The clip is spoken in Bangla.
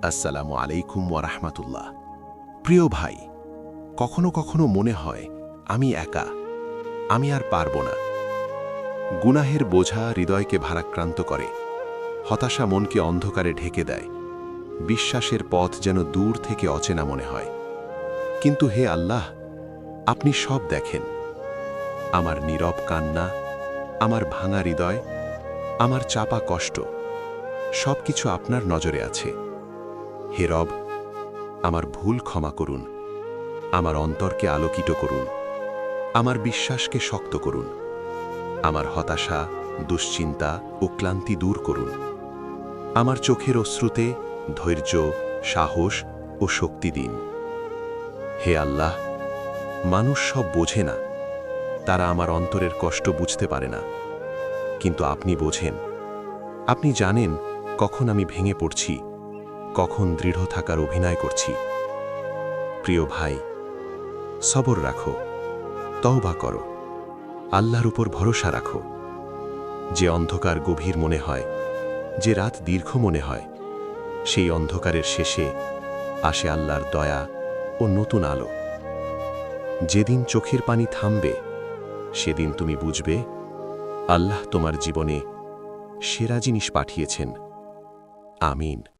আসসালামু আলাইকুম ওয়া রাহমাতুল্লাহ। প্রিয় ভাই, কখনো কখনো মনে হয় আমি একা, আমি আর পারব না। গুনাহের বোঝা হৃদয়কে ভারাক্রান্ত করে, হতাশা মনকে অন্ধকারে ঢেকে দেয়, বিশ্বাসের পথ যেন দূর থেকে অচেনা মনে হয়। কিন্তু হে আল্লাহ, আপনি সব দেখেন। আমার নীরব কান্না, আমার ভাঙা হৃদয়, আমার চাপা কষ্ট, সব কিছু আপনার নজরে আছে। হে রব, আমার ভুল ক্ষমা করুন, আমার অন্তরকে আলোকিত করুন, আমার বিশ্বাসকে শক্ত করুন, আমার হতাশা, দুশ্চিন্তা ও ক্লান্তি দূর করুন। আমার চোখের অশ্রুতে ধৈর্য, সাহস ও শক্তি দিন। হে আল্লাহ, মানুষ সব বোঝে না, তারা আমার অন্তরের কষ্ট বুঝতে পারে না, কিন্তু আপনি বোঝেন। আপনি জানেন কখন আমি ভেঙে পড়ছি, কখন দৃঢ় থাকার অভিনয় করছি। প্রিয় ভাই, সবর রাখো, তওবা করো, আল্লাহর উপর ভরসা রাখো। যে অন্ধকার গভীর মনে হয়, যে রাত দীর্ঘ মনে হয়, সেই অন্ধকারের শেষে আসে আল্লাহর দয়া ও নতুন আলো। যেদিন চোখের পানি থামবে, সেদিন তুমি বুঝবে আল্লাহ তোমার জীবনে সেরা জিনিস পাঠিয়েছেন। আমিন।